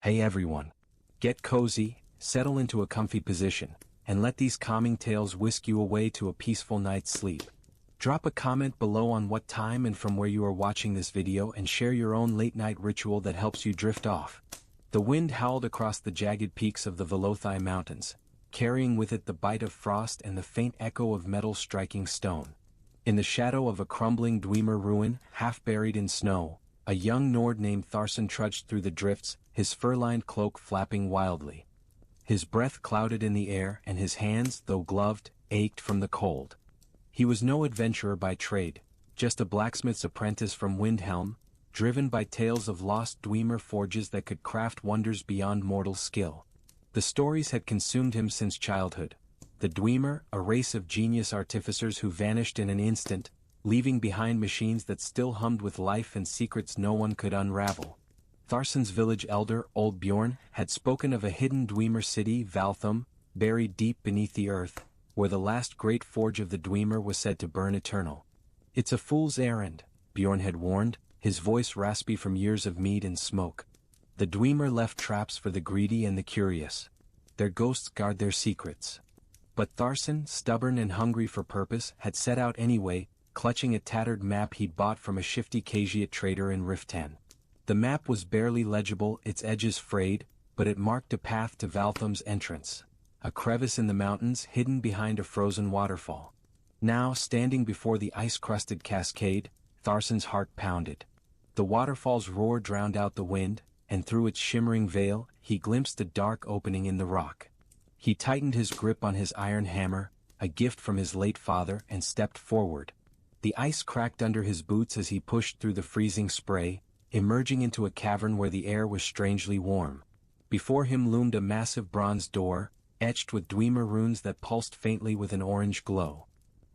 Hey everyone. Get cozy, settle into a comfy position, and let these calming tales whisk you away to a peaceful night's sleep. Drop a comment below on what time and from where you are watching this video and share your own late-night ritual that helps you drift off. The wind howled across the jagged peaks of the Valthume mountains, carrying with it the bite of frost and the faint echo of metal striking stone. In the shadow of a crumbling Dwemer ruin, half buried in snow, a young Nord named Tharson trudged through the drifts, his fur-lined cloak flapping wildly. His breath clouded in the air and his hands, though gloved, ached from the cold. He was no adventurer by trade, just a blacksmith's apprentice from Windhelm, driven by tales of lost Dwemer forges that could craft wonders beyond mortal skill. The stories had consumed him since childhood. The Dwemer, a race of genius artificers who vanished in an instant, leaving behind machines that still hummed with life and secrets no one could unravel. Tharson's village elder, Old Bjorn, had spoken of a hidden Dwemer city, Valthume, buried deep beneath the earth, where the last great forge of the Dwemer was said to burn eternal. "It's a fool's errand," Bjorn had warned, his voice raspy from years of mead and smoke. "The Dwemer left traps for the greedy and the curious. Their ghosts guard their secrets." But Tharson, stubborn and hungry for purpose, had set out anyway, clutching a tattered map he'd bought from a shifty Khajiit trader in Riften. The map was barely legible, its edges frayed, but it marked a path to Valthume's entrance, a crevice in the mountains hidden behind a frozen waterfall. Now, standing before the ice-crusted cascade, Tharson's heart pounded. The waterfall's roar drowned out the wind, and through its shimmering veil, he glimpsed a dark opening in the rock. He tightened his grip on his iron hammer, a gift from his late father, and stepped forward. The ice cracked under his boots as he pushed through the freezing spray, emerging into a cavern where the air was strangely warm. Before him loomed a massive bronze door, etched with Dwemer runes that pulsed faintly with an orange glow.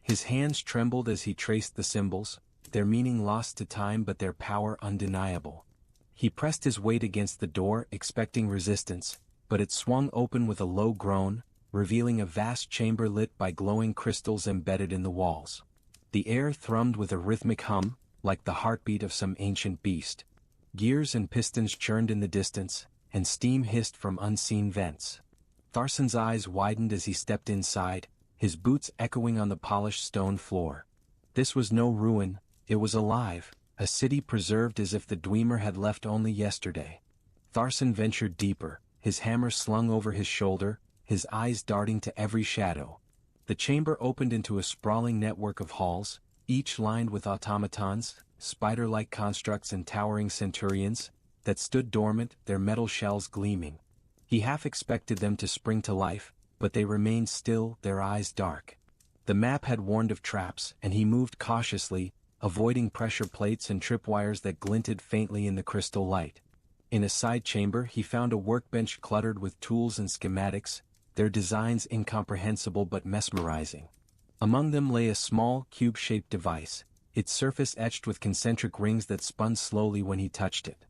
His hands trembled as he traced the symbols, their meaning lost to time but their power undeniable. He pressed his weight against the door, expecting resistance, but it swung open with a low groan, revealing a vast chamber lit by glowing crystals embedded in the walls. The air thrummed with a rhythmic hum, like the heartbeat of some ancient beast. Gears and pistons churned in the distance, and steam hissed from unseen vents. Tharson's eyes widened as he stepped inside, his boots echoing on the polished stone floor. This was no ruin, it was alive, a city preserved as if the Dwemer had left only yesterday. Tharson ventured deeper, his hammer slung over his shoulder, his eyes darting to every shadow. The chamber opened into a sprawling network of halls, each lined with automatons, spider-like constructs and towering centurions, that stood dormant, their metal shells gleaming. He half expected them to spring to life, but they remained still, their eyes dark. The map had warned of traps, and he moved cautiously, avoiding pressure plates and tripwires that glinted faintly in the crystal light. In a side chamber he found a workbench cluttered with tools and schematics, their designs incomprehensible but mesmerizing. Among them lay a small, cube-shaped device, its surface etched with concentric rings that spun slowly when he touched it.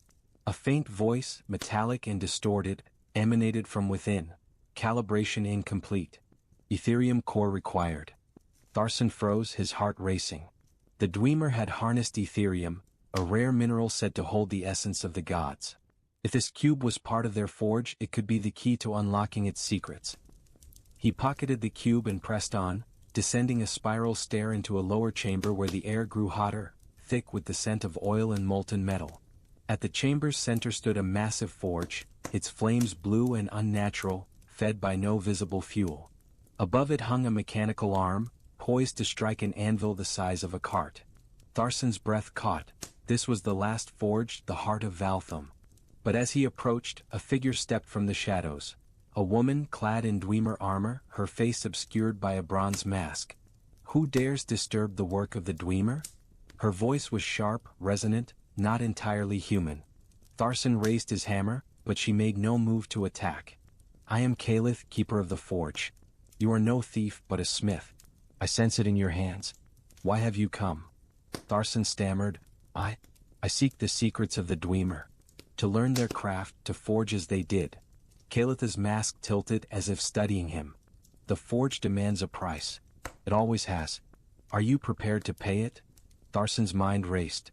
A faint voice, metallic and distorted, emanated from within. Calibration incomplete. Aetherium core required. Tharson froze, his heart racing. The Dwemer had harnessed Aetherium, a rare mineral said to hold the essence of the gods. If this cube was part of their forge, it could be the key to unlocking its secrets. He pocketed the cube and pressed on, descending a spiral stair into a lower chamber where the air grew hotter, thick with the scent of oil and molten metal. At the chamber's center stood a massive forge, its flames blue and unnatural, fed by no visible fuel. Above it hung a mechanical arm, poised to strike an anvil the size of a cart. Tharson's breath caught. This was the last forge, the heart of Valthume. But as he approached, a figure stepped from the shadows. A woman clad in Dwemer armor, her face obscured by a bronze mask. "Who dares disturb the work of the Dwemer?" Her voice was sharp, resonant, not entirely human. Tharson raised his hammer, but she made no move to attack. "I am Kalith, keeper of the forge. You are no thief, but a smith. I sense it in your hands. Why have you come?" Tharson stammered, I seek the secrets of the Dwemer. To learn their craft, to forge as they did." Kalith's mask tilted as if studying him. "The forge demands a price. It always has. Are you prepared to pay it?" Tharson's mind raced.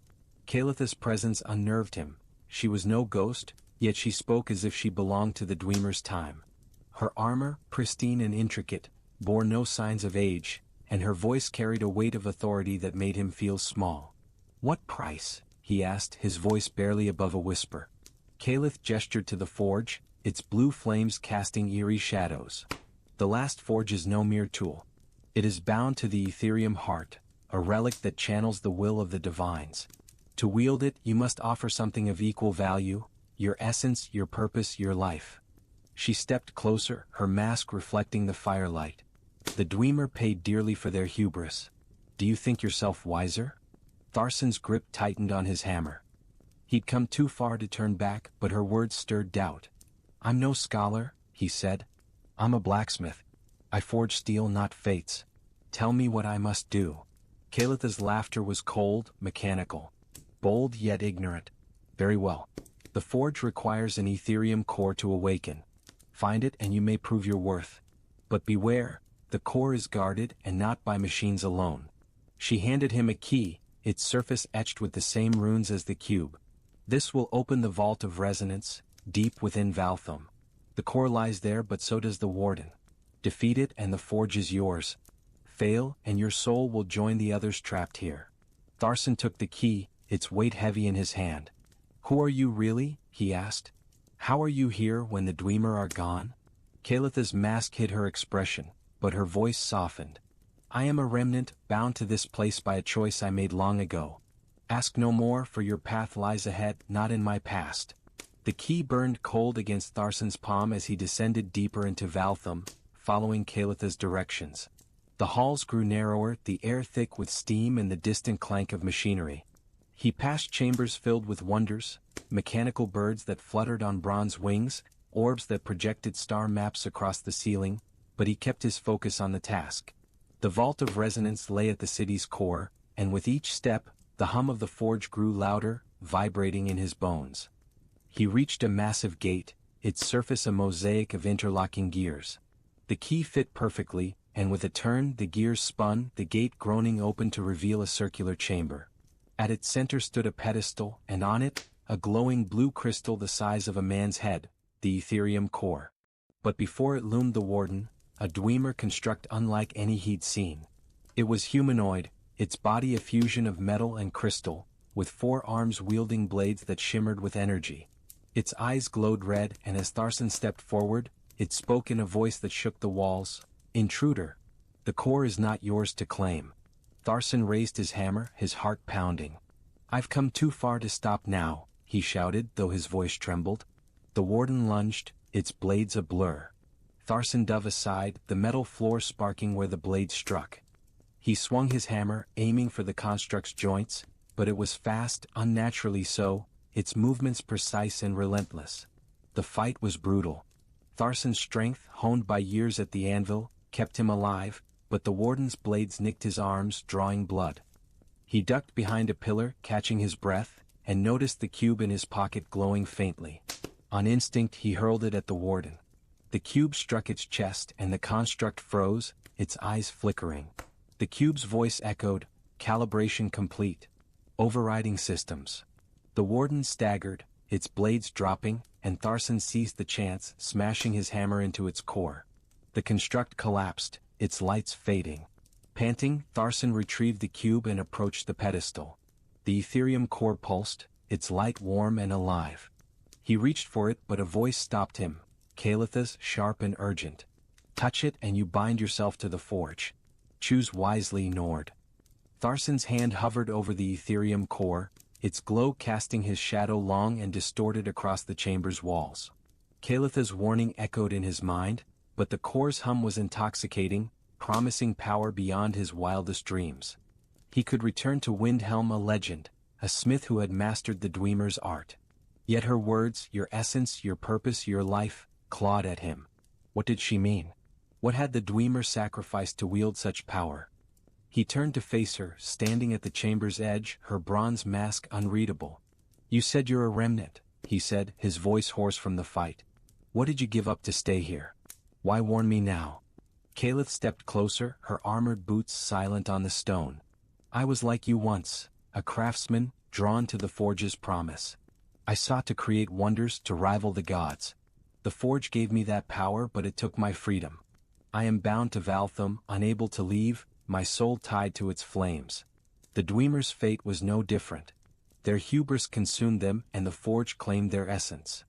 Kalith's presence unnerved him. She was no ghost, Yet she spoke as if she belonged to the Dwemer's time. Her armor, pristine and intricate, bore no signs of age, and her voice carried a weight of authority that made him feel small. "What price?" he asked, his voice barely above a whisper. Caliph gestured to the forge, its blue flames casting eerie shadows. "The last forge is no mere tool. It is bound to the Aetherium heart, a relic that channels the will of the divines. To wield it, you must offer something of equal value, your essence, your purpose, your life." She stepped closer, her mask reflecting the firelight. "The Dwemer paid dearly for their hubris. Do you think yourself wiser?" Tharsan's grip tightened on his hammer. He'd come too far to turn back, but her words stirred doubt. "I'm no scholar," he said. "I'm a blacksmith. I forge steel, not fates. Tell me what I must do." Kalitha's laughter was cold, mechanical. Bold yet ignorant. "Very well. The forge requires an Aetherium core to awaken. Find it and you may prove your worth. But beware, the core is guarded and not by machines alone." She handed him a key, its surface etched with the same runes as the cube. "This will open the vault of resonance, deep within Valthume. The core lies there, but so does the warden. Defeat it and the forge is yours. Fail, and your soul will join the others trapped here." Tharsan took the key, its weight heavy in his hand. "Who are you really?" he asked. "How are you here when the Dwemer are gone?" Kalitha's mask hid her expression, but her voice softened. "I am a remnant, bound to this place by a choice I made long ago. Ask no more, for your path lies ahead, not in my past." The key burned cold against Tharsan's palm as he descended deeper into Valthume, following Kalitha's directions. The halls grew narrower, the air thick with steam and the distant clank of machinery. He passed chambers filled with wonders, mechanical birds that fluttered on bronze wings, orbs that projected star maps across the ceiling, but he kept his focus on the task. The vault of resonance lay at the city's core, and with each step, the hum of the forge grew louder, vibrating in his bones. He reached a massive gate, its surface a mosaic of interlocking gears. The key fit perfectly, and with a turn the gears spun, the gate groaning open to reveal a circular chamber. At its center stood a pedestal, and on it, a glowing blue crystal the size of a man's head, the Aetherium core. But before it loomed the warden, a Dwemer construct unlike any he'd seen. It was humanoid, its body a fusion of metal and crystal, with 4 arms wielding blades that shimmered with energy. Its eyes glowed red, and as Tharsan stepped forward, it spoke in a voice that shook the walls. "Intruder, the core is not yours to claim." Tharsan raised his hammer, his heart pounding. "I've come too far to stop now," he shouted, though his voice trembled. The warden lunged, its blades a blur. Tharsan dove aside, the metal floor sparking where the blade struck. He swung his hammer, aiming for the construct's joints, but it was fast, unnaturally so, its movements precise and relentless. The fight was brutal. Tharsan's strength, honed by years at the anvil, kept him alive, but the warden's blades nicked his arms, drawing blood. He ducked behind a pillar, catching his breath, and noticed the cube in his pocket glowing faintly. On instinct he hurled it at the warden. The cube struck its chest and the construct froze, its eyes flickering. The cube's voice echoed, "Calibration complete. Overriding systems." The warden staggered, its blades dropping, and Tharsan seized the chance, smashing his hammer into its core. The construct collapsed, its lights fading. Panting, Tharsan retrieved the cube and approached the pedestal. The Aetherium core pulsed, its light warm and alive. He reached for it, but a voice stopped him, Kalitha's, sharp and urgent. "Touch it and you bind yourself to the forge. Choose wisely, Nord." Tharsan's hand hovered over the Aetherium core, its glow casting his shadow long and distorted across the chamber's walls. Kalitha's warning echoed in his mind, but the core's hum was intoxicating, promising power beyond his wildest dreams. He could return to Windhelm a legend, a smith who had mastered the Dwemer's art. Yet her words, your essence, your purpose, your life, clawed at him. What did she mean? What had the Dwemer sacrificed to wield such power? He turned to face her, standing at the chamber's edge, her bronze mask unreadable. "You said you're a remnant," he said, his voice hoarse from the fight. "What did you give up to stay here? Why warn me now?" Kalith stepped closer, her armored boots silent on the stone. "I was like you once, a craftsman, drawn to the forge's promise. I sought to create wonders to rival the gods. The forge gave me that power, but it took my freedom. I am bound to Valthume, unable to leave, my soul tied to its flames. The Dwemer's fate was no different. Their hubris consumed them, and the forge claimed their essence.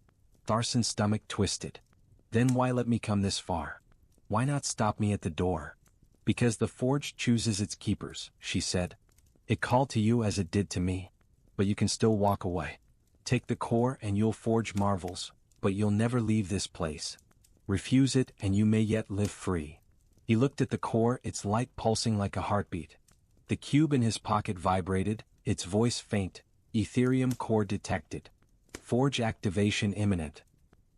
Tharsan's stomach twisted. Then why let me come this far? Why not stop me at the door? Because the forge chooses its keepers, she said. It called to you as it did to me. But you can still walk away. Take the core and you'll forge marvels, but you'll never leave this place. Refuse it and you may yet live free. He looked at the core, its light pulsing like a heartbeat. The cube in his pocket vibrated, its voice faint. Aetherium core detected. Forge activation imminent.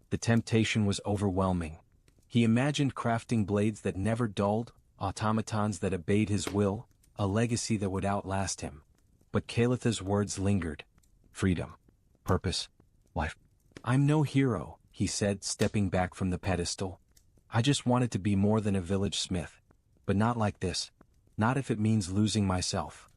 The temptation was overwhelming. He imagined crafting blades that never dulled, automatons that obeyed his will, a legacy that would outlast him. But Kalitha's words lingered. Freedom. Purpose. Life. I'm no hero, he said, stepping back from the pedestal. I just wanted to be more than a village smith. But not like this. Not if it means losing myself.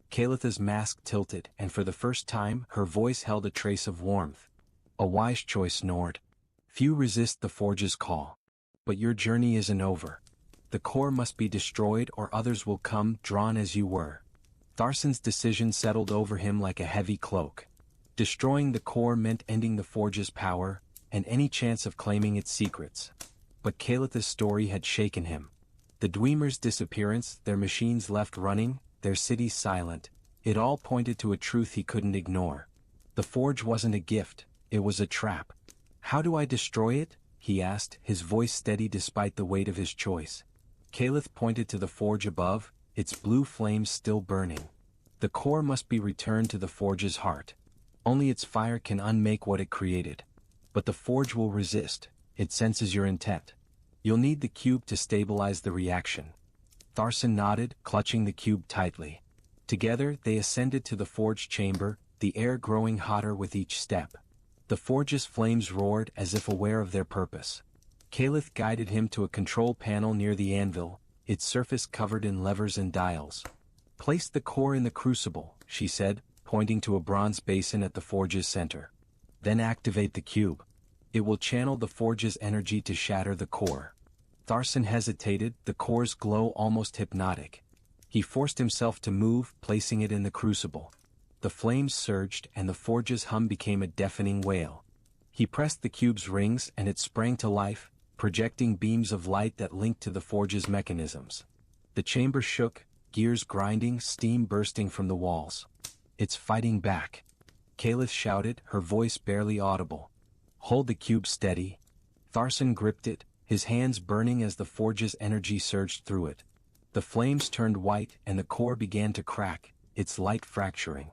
Kalitha's mask tilted, and for the first time her voice held a trace of warmth. A wise choice, Nord. Few resist the forge's call. But your journey isn't over. The core must be destroyed or others will come, drawn as you were. Tharsan's decision settled over him like a heavy cloak. Destroying the core meant ending the forge's power, and any chance of claiming its secrets. But Kalitha's story had shaken him. The Dwemer's disappearance, their machines left running, their cities silent, it all pointed to a truth he couldn't ignore. The forge wasn't a gift, it was a trap. How do I destroy it? He asked, his voice steady despite the weight of his choice. Kalith pointed to the forge above, its blue flames still burning. The core must be returned to the forge's heart. Only its fire can unmake what it created. But the forge will resist, it senses your intent. You'll need the cube to stabilize the reaction. Tharsan nodded, clutching the cube tightly. Together they ascended to the forge chamber, the air growing hotter with each step. The forge's flames roared as if aware of their purpose. Kalith guided him to a control panel near the anvil, its surface covered in levers and dials. Place the core in the crucible, she said, pointing to a bronze basin at the forge's center. Then activate the cube. It will channel the forge's energy to shatter the core. Tharsan hesitated, the core's glow almost hypnotic. He forced himself to move, placing it in the crucible. The flames surged and the forge's hum became a deafening wail. He pressed the cube's rings and it sprang to life, projecting beams of light that linked to the forge's mechanisms. The chamber shook, gears grinding, steam bursting from the walls. It's fighting back. Kalith shouted, her voice barely audible. Hold the cube steady. Tharsan gripped it, his hands burning as the forge's energy surged through it. The flames turned white and the core began to crack, its light fracturing.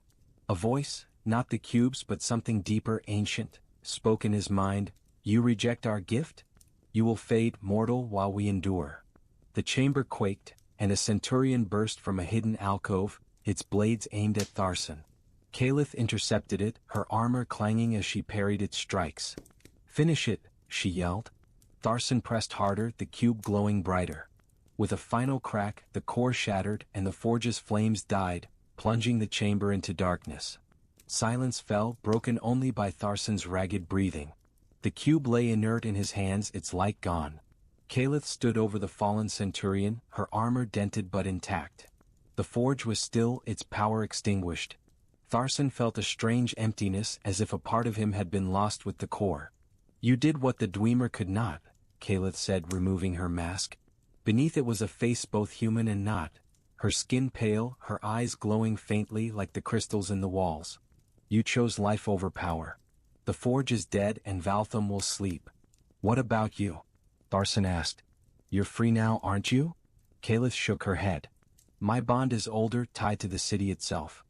A voice, not the cube's but something deeper, ancient, spoke in his mind. You reject our gift? You will fade, mortal, while we endure. The chamber quaked, and a centurion burst from a hidden alcove, its blades aimed at Tharsan. Kalith intercepted it, her armor clanging as she parried its strikes. Finish it, she yelled. Tharsan pressed harder, the cube glowing brighter. With a final crack, the core shattered and the forge's flames died, plunging the chamber into darkness. Silence fell, broken only by Tharsan's ragged breathing. The cube lay inert in his hands, its light gone. Kalith stood over the fallen centurion, her armor dented but intact. The forge was still, its power extinguished. Tharsan felt a strange emptiness, as if a part of him had been lost with the core. You did what the Dwemer could not, Kalith said, removing her mask. Beneath it was a face both human and not, her skin pale, her eyes glowing faintly like the crystals in the walls. You chose life over power. The forge is dead and Valthume will sleep. What about you? Tharsan asked. You're free now, aren't you? Kalith shook her head. My bond is older, tied to the city itself.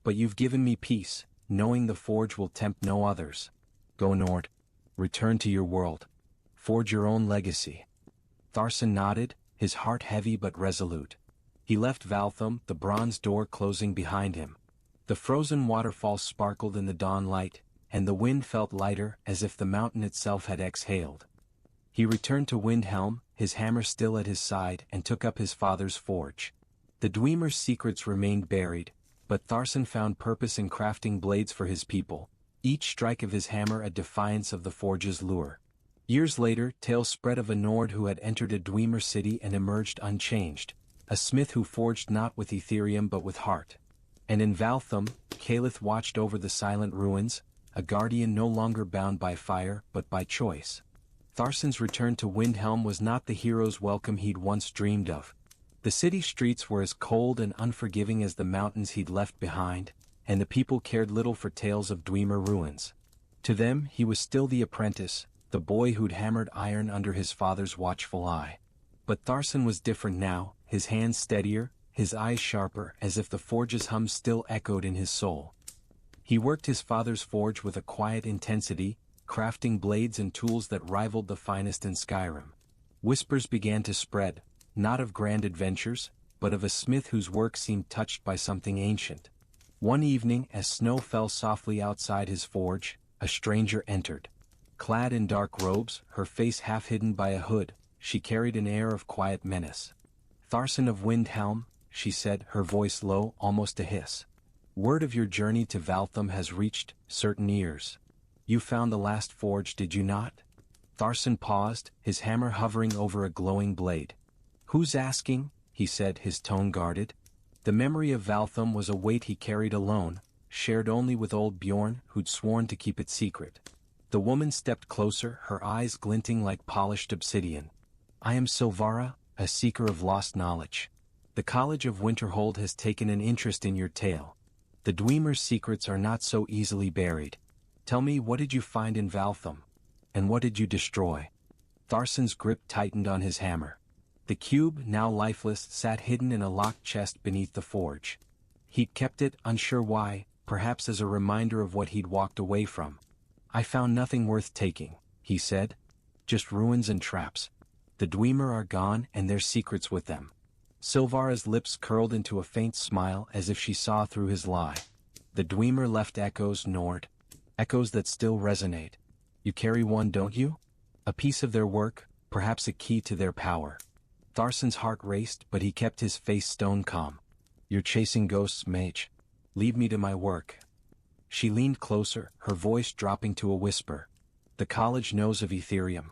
But you've given me peace, knowing the forge will tempt no others. Go Nord. Return to your world. Forge your own legacy. Tharsan nodded, his heart heavy but resolute. He left Valthume, the bronze door closing behind him. The frozen waterfall sparkled in the dawn light, and the wind felt lighter, as if the mountain itself had exhaled. He returned to Windhelm, his hammer still at his side, and took up his father's forge. The Dwemer's secrets remained buried, but Tharsan found purpose in crafting blades for his people, each strike of his hammer a defiance of the forge's lure. Years later, tales spread of a Nord who had entered a Dwemer city and emerged unchanged, a smith who forged not with Aetherium but with heart. And in Valthume, Caliph watched over the silent ruins, a guardian no longer bound by fire but by choice. Tharsan's return to Windhelm was not the hero's welcome he'd once dreamed of. The city streets were as cold and unforgiving as the mountains he'd left behind, and the people cared little for tales of Dwemer ruins. To them he was still the apprentice, the boy who'd hammered iron under his father's watchful eye. But Tharsan was different now, his hands steadier, his eyes sharper, as if the forge's hum still echoed in his soul. He worked his father's forge with a quiet intensity, crafting blades and tools that rivaled the finest in Skyrim. Whispers began to spread, not of grand adventures, but of a smith whose work seemed touched by something ancient. One evening, as snow fell softly outside his forge, a stranger entered. Clad in dark robes, her face half hidden by a hood, she carried an air of quiet menace. "Tharsan of Windhelm," she said, her voice low, almost a hiss. "Word of your journey to Valthume has reached certain ears. You found the last forge, did you not?" Tharsan paused, his hammer hovering over a glowing blade. "Who's asking?" he said, his tone guarded. The memory of Valthume was a weight he carried alone, shared only with old Bjorn, who'd sworn to keep it secret. The woman stepped closer, her eyes glinting like polished obsidian. "I am Silvara, a seeker of lost knowledge. The College of Winterhold has taken an interest in your tale. The Dwemer's secrets are not so easily buried. Tell me, what did you find in Valthume? And what did you destroy?" Tharsan's grip tightened on his hammer. The cube, now lifeless, sat hidden in a locked chest beneath the forge. He'd kept it, unsure why, perhaps as a reminder of what he'd walked away from. "I found nothing worth taking," he said. "Just ruins and traps. The Dwemer are gone and their secrets with them." Silvara's lips curled into a faint smile as if she saw through his lie. "The Dwemer left echoes, Nord. Echoes that still resonate. You carry one, don't you? A piece of their work, perhaps a key to their power." Tharsan's heart raced, but he kept his face stone calm. "You're chasing ghosts, mage. Leave me to my work." She leaned closer, her voice dropping to a whisper. "The college knows of Aetherium.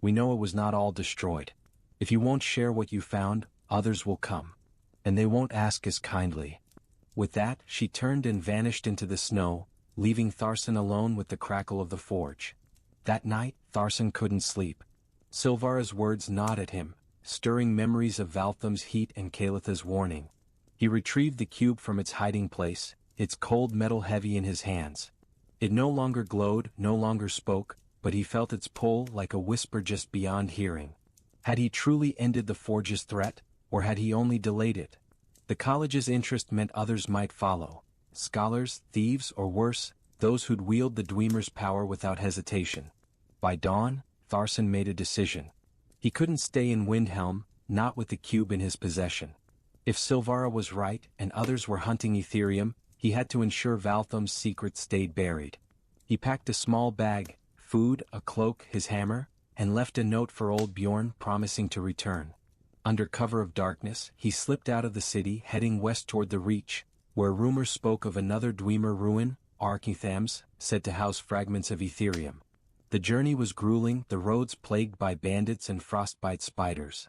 We know it was not all destroyed. If you won't share what you found, others will come. And they won't ask as kindly." With that, she turned and vanished into the snow, leaving Tharsan alone with the crackle of the forge. That night, Tharsan couldn't sleep. Silvara's words gnawed at him, stirring memories of Valthume's heat and Kalitha's warning. He retrieved the cube from its hiding place, its cold metal heavy in his hands. It no longer glowed, no longer spoke, but he felt its pull like a whisper just beyond hearing. Had he truly ended the forge's threat, or had he only delayed it? The college's interest meant others might follow. Scholars, thieves, or worse, those who'd wield the Dwemer's power without hesitation. By dawn, Tharsan made a decision. He couldn't stay in Windhelm, not with the cube in his possession. If Silvara was right and others were hunting Aetherium, he had to ensure Valthume's secret stayed buried. He packed a small bag, food, a cloak, his hammer, and left a note for old Bjorn promising to return. Under cover of darkness, he slipped out of the city, heading west toward the Reach, where rumor spoke of another Dwemer ruin, Architham's, said to house fragments of Aetherium. The journey was grueling, the roads plagued by bandits and frostbite spiders.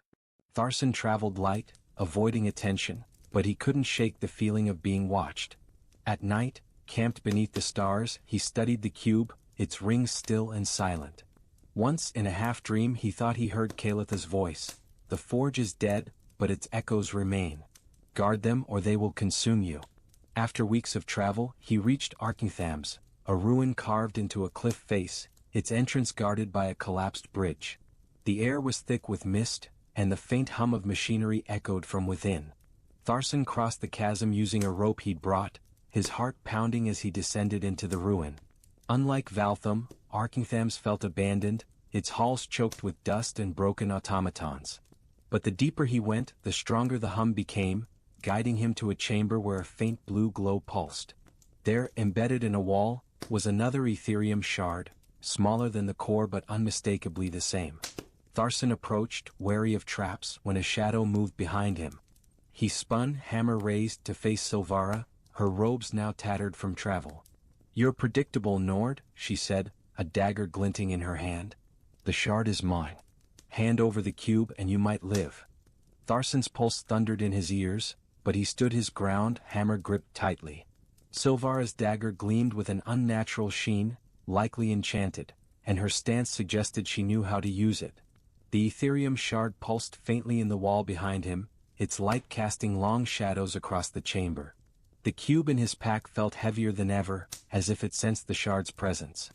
Tharsan traveled light, avoiding attention, but he couldn't shake the feeling of being watched. At night, camped beneath the stars, he studied the cube, its rings still and silent. Once in a half-dream he thought he heard Kalitha's voice. "The forge is dead, but its echoes remain. Guard them or they will consume you." After weeks of travel, he reached Architham's, a ruin carved into a cliff face, its entrance guarded by a collapsed bridge. The air was thick with mist, and the faint hum of machinery echoed from within. Tharsan crossed the chasm using a rope he'd brought, his heart pounding as he descended into the ruin. Unlike Valthume, Architham's felt abandoned, its halls choked with dust and broken automatons. But the deeper he went, the stronger the hum became, guiding him to a chamber where a faint blue glow pulsed. There, embedded in a wall, was another Aetherium shard, smaller than the core but unmistakably the same. Tharsan approached, wary of traps, when a shadow moved behind him. He spun, hammer raised, to face Silvara, her robes now tattered from travel. "You're predictable, Nord," she said, a dagger glinting in her hand. "The shard is mine. Hand over the cube and you might live." Tharsan's pulse thundered in his ears, but he stood his ground, hammer gripped tightly. Silvara's dagger gleamed with an unnatural sheen, likely enchanted, and her stance suggested she knew how to use it. The Aetherium shard pulsed faintly in the wall behind him, its light casting long shadows across the chamber. The cube in his pack felt heavier than ever, as if it sensed the shard's presence.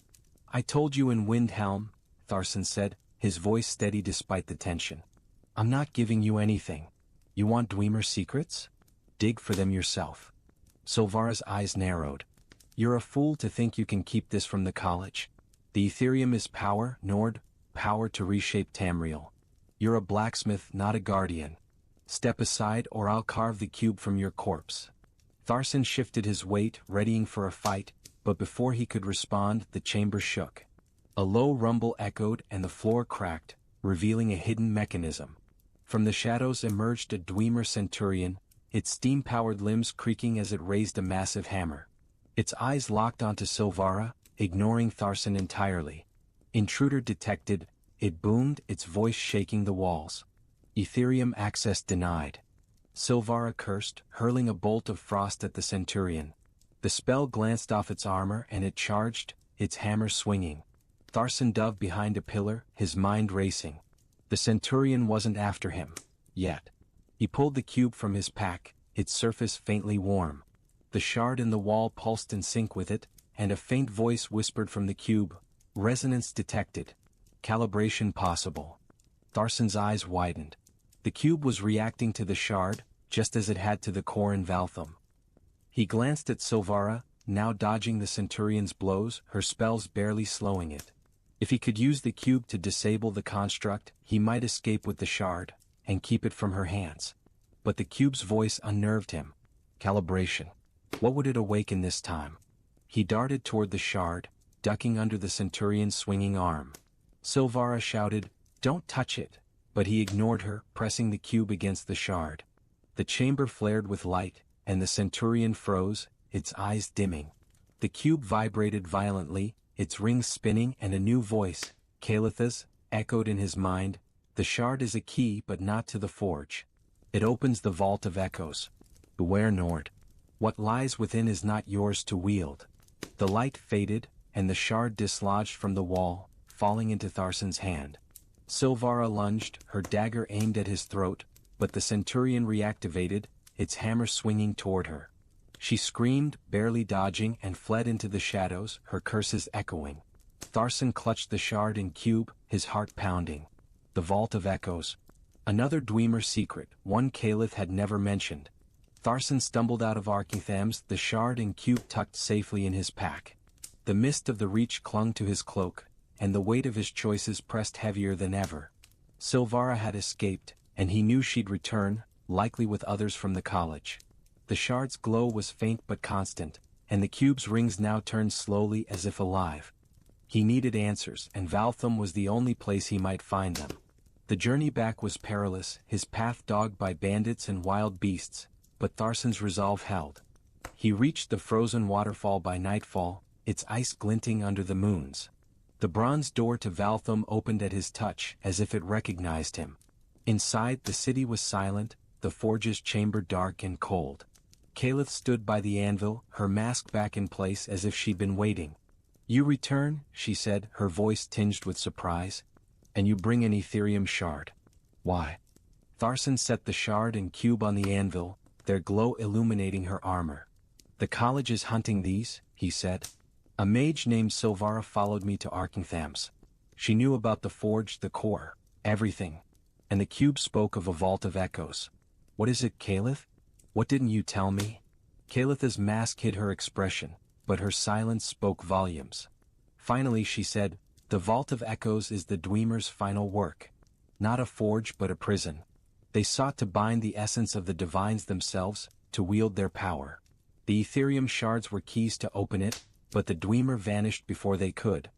"I told you in Windhelm," Tharsan said, his voice steady despite the tension. "I'm not giving you anything. You want Dwemer secrets? Dig for them yourself." Silvara's eyes narrowed. "You're a fool to think you can keep this from the college. The Aetherium is power, Nord, power to reshape Tamriel. You're a blacksmith, not a guardian. Step aside or I'll carve the cube from your corpse." Tharsan shifted his weight, readying for a fight, but before he could respond, the chamber shook. A low rumble echoed and the floor cracked, revealing a hidden mechanism. From the shadows emerged a Dwemer centurion, its steam-powered limbs creaking as it raised a massive hammer. Its eyes locked onto Silvara, ignoring Tharsan entirely. "Intruder detected," it boomed, its voice shaking the walls. "Aetherium access denied." Silvara cursed, hurling a bolt of frost at the centurion. The spell glanced off its armor and it charged, its hammer swinging. Tharsan dove behind a pillar, his mind racing. The centurion wasn't after him. Yet. He pulled the cube from his pack, its surface faintly warm. The shard in the wall pulsed in sync with it, and a faint voice whispered from the cube, "Resonance detected. Calibration possible." Tharsan's eyes widened. The cube was reacting to the shard, just as it had to the core in Valthume. He glanced at Silvara, now dodging the centurion's blows, her spells barely slowing it. If he could use the cube to disable the construct, he might escape with the shard, and keep it from her hands. But the cube's voice unnerved him. Calibration. What would it awaken this time? He darted toward the shard, ducking under the centurion's swinging arm. Silvara shouted, "Don't touch it," but he ignored her, pressing the cube against the shard. The chamber flared with light, and the centurion froze, its eyes dimming. The cube vibrated violently, its rings spinning, and a new voice, Kalitha's, echoed in his mind. "The shard is a key but not to the forge. It opens the vault of echoes. Beware, Nord. What lies within is not yours to wield." The light faded, and the shard dislodged from the wall, falling into Tharsan's hand. Silvara lunged, her dagger aimed at his throat, but the centurion reactivated, its hammer swinging toward her. She screamed, barely dodging, and fled into the shadows, her curses echoing. Tharsan clutched the shard and cube, his heart pounding. The Vault of Echoes. Another Dwemer secret, one Kalith had never mentioned. Tharsan stumbled out of Architham's, the shard and cube tucked safely in his pack. The mist of the Reach clung to his cloak, and the weight of his choices pressed heavier than ever. Silvara had escaped, and he knew she'd return, likely with others from the college. The shard's glow was faint but constant, and the cube's rings now turned slowly as if alive. He needed answers, and Valthume was the only place he might find them. The journey back was perilous, his path dogged by bandits and wild beasts, but Tharsan's resolve held. He reached the frozen waterfall by nightfall, its ice glinting under the moons. The bronze door to Valthume opened at his touch, as if it recognized him. Inside, the city was silent, the forge's chamber dark and cold. Kalith stood by the anvil, her mask back in place as if she'd been waiting. "You return," she said, her voice tinged with surprise. "And you bring an Aetherium shard. Why?" Tharsan set the shard and cube on the anvil, their glow illuminating her armor. "The college is hunting these," he said. "A mage named Silvara followed me to Architham's. She knew about the forge, the core, everything. And the cube spoke of a vault of echoes. What is it, Kalith? What didn't you tell me?" Kalitha's mask hid her expression, but her silence spoke volumes. Finally she said, "The Vault of Echoes is the Dwemer's final work. Not a forge but a prison. They sought to bind the essence of the divines themselves, to wield their power. The Aetherium shards were keys to open it, but the Dwemer vanished before they could.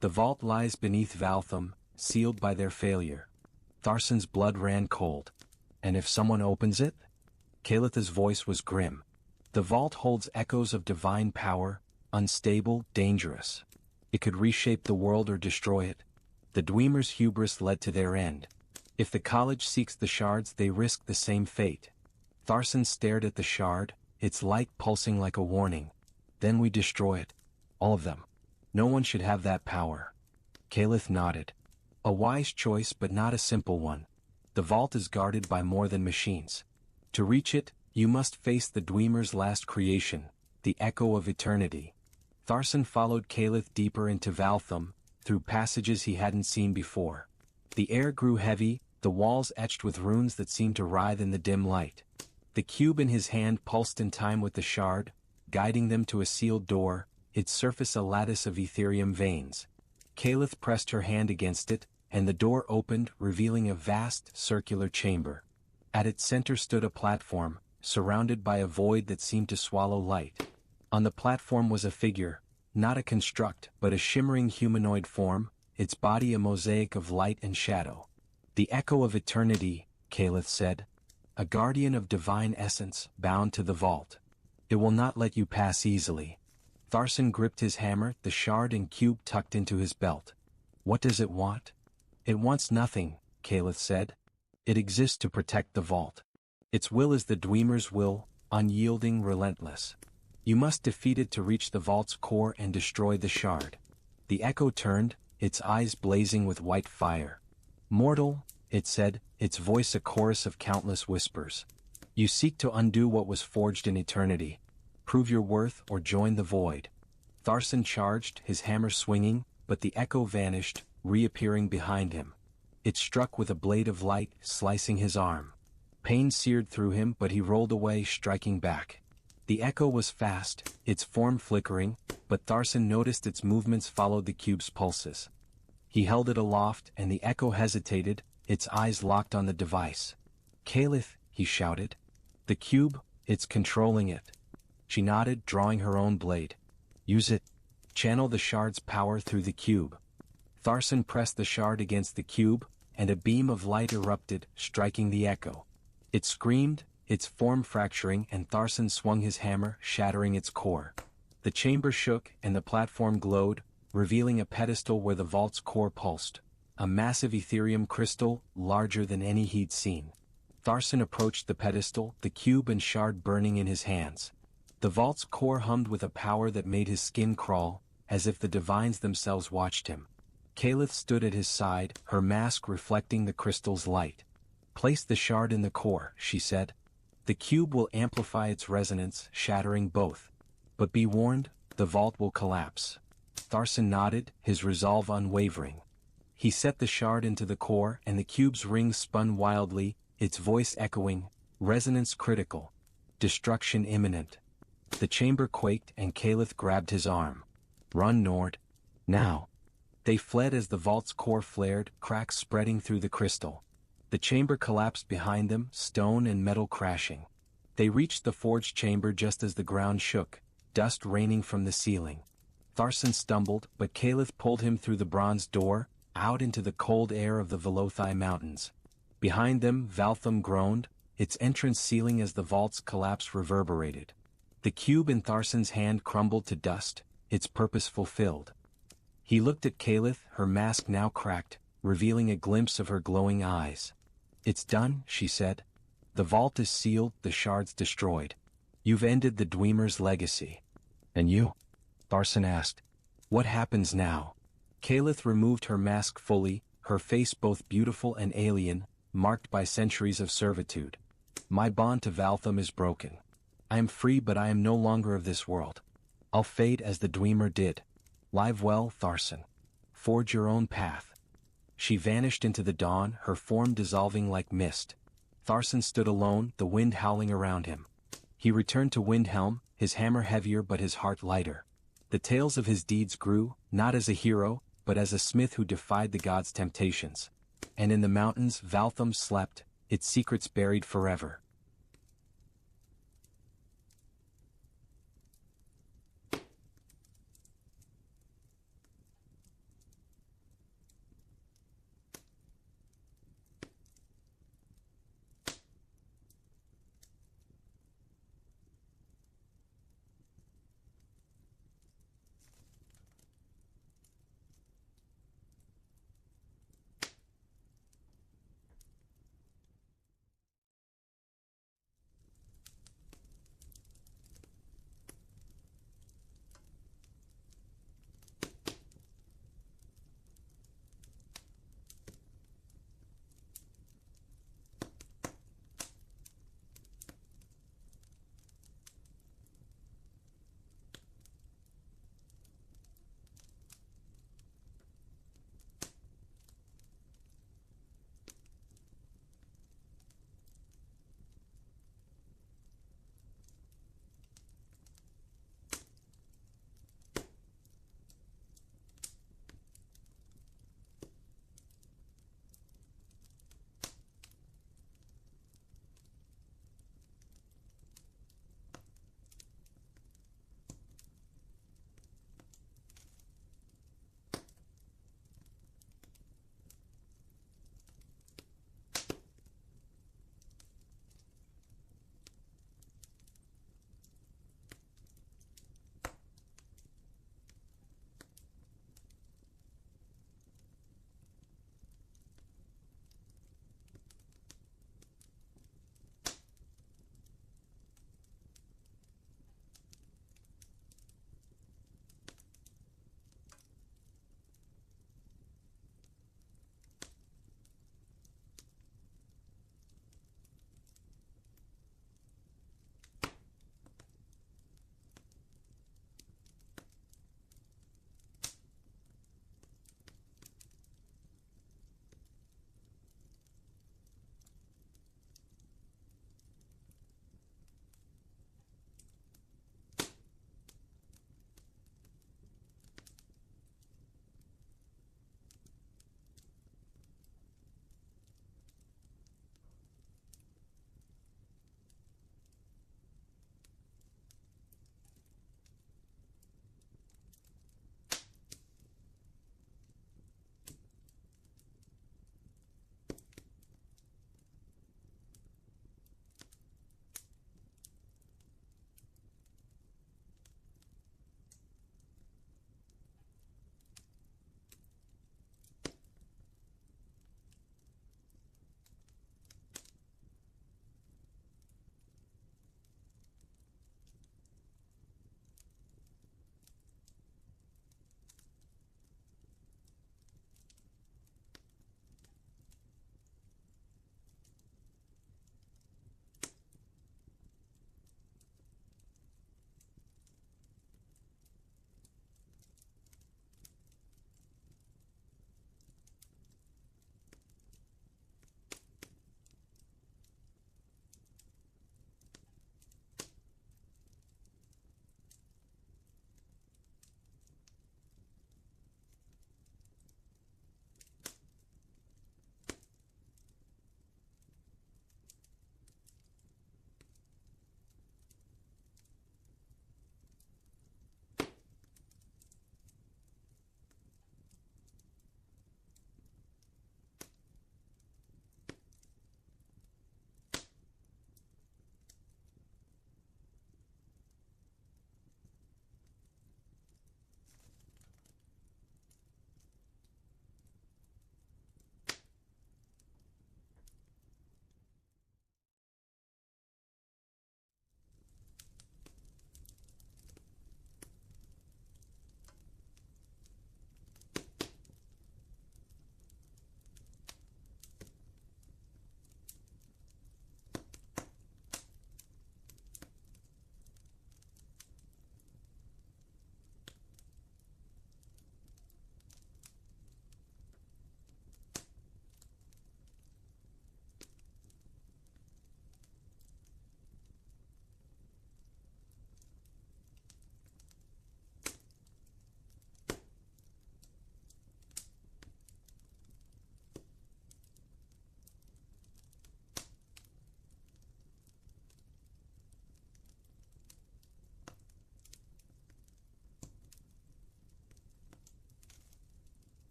The vault lies beneath Valthume, sealed by their failure." Tharsan's blood ran cold. "And if someone opens it?" Kalitha's voice was grim. "The vault holds echoes of divine power, unstable, dangerous. It could reshape the world or destroy it. The Dwemer's hubris led to their end. If the college seeks the shards, they risk the same fate. Tharson stared at the shard, its light pulsing like a warning. Then we destroy it. All of them. No one should have that power. Caliph nodded. A wise choice, but not a simple one. The vault is guarded by more than machines. To reach it, you must face the Dwemer's last creation, the echo of eternity. Tharson followed Caliph deeper into Valthume, through passages he hadn't seen before. The air grew heavy, the walls etched with runes that seemed to writhe in the dim light. The cube in his hand pulsed in time with the shard, guiding them to a sealed door, its surface a lattice of Aetherium veins. Caliph pressed her hand against it, and the door opened, revealing a vast, circular chamber. At its center stood a platform, surrounded by a void that seemed to swallow light. On the platform was a figure, not a construct, but a shimmering humanoid form, its body a mosaic of light and shadow. The echo of eternity, Caliph said. A guardian of divine essence, bound to the vault. It will not let you pass easily. Tharson gripped his hammer, the shard and cube tucked into his belt. What does it want? It wants nothing, Caliph said. It exists to protect the vault. Its will is the Dwemer's will, unyielding, relentless. You must defeat it to reach the vault's core and destroy the shard. The echo turned, its eyes blazing with white fire. Mortal, it said, its voice a chorus of countless whispers. You seek to undo what was forged in eternity. Prove your worth or join the void. Tharson charged, his hammer swinging, but the echo vanished, reappearing behind him. It struck with a blade of light, slicing his arm. Pain seared through him, but he rolled away, striking back. The echo was fast, its form flickering, but Tharson noticed its movements followed the cube's pulses. He held it aloft, and the echo hesitated, its eyes locked on the device. Caliph, he shouted. The cube, it's controlling it. She nodded, drawing her own blade. Use it. Channel the shard's power through the cube. Tharson pressed the shard against the cube, and a beam of light erupted, striking the echo. It screamed, its form fracturing, and Tharson swung his hammer, shattering its core. The chamber shook, and the platform glowed, revealing a pedestal where the vault's core pulsed. A massive Aetherium crystal, larger than any he'd seen. Tharson approached the pedestal, the cube and shard burning in his hands. The vault's core hummed with a power that made his skin crawl, as if the divines themselves watched him. Caliph stood at his side, her mask reflecting the crystal's light. Place the shard in the core, she said. The cube will amplify its resonance, shattering both. But be warned, the vault will collapse. Tharson nodded, his resolve unwavering. He set the shard into the core, and the cube's rings spun wildly, its voice echoing, resonance critical. Destruction imminent. The chamber quaked, and Caliph grabbed his arm. Run, Nord. Now. They fled as the vault's core flared, cracks spreading through the crystal. The chamber collapsed behind them, stone and metal crashing. They reached the forged chamber just as the ground shook, dust raining from the ceiling. Tharson stumbled, but Caliph pulled him through the bronze door, out into the cold air of the Valthume mountains. Behind them, Valthume groaned, its entrance sealing as the vault's collapse reverberated. The cube in Tharson's hand crumbled to dust, its purpose fulfilled. He looked at Caliph, her mask now cracked, revealing a glimpse of her glowing eyes. It's done, she said. The vault is sealed, the shards destroyed. You've ended the Dwemer's legacy. And you? Tharson asked. What happens now? Caliph removed her mask fully, her face both beautiful and alien, marked by centuries of servitude. My bond to Valthume is broken. I am free, but I am no longer of this world. I'll fade as the Dwemer did. Live well, Tharson. Forge your own path. She vanished into the dawn, her form dissolving like mist. Tharson stood alone, the wind howling around him. He returned to Windhelm, his hammer heavier but his heart lighter. The tales of his deeds grew, not as a hero, but as a smith who defied the gods' temptations. And in the mountains Valthume slept, its secrets buried forever.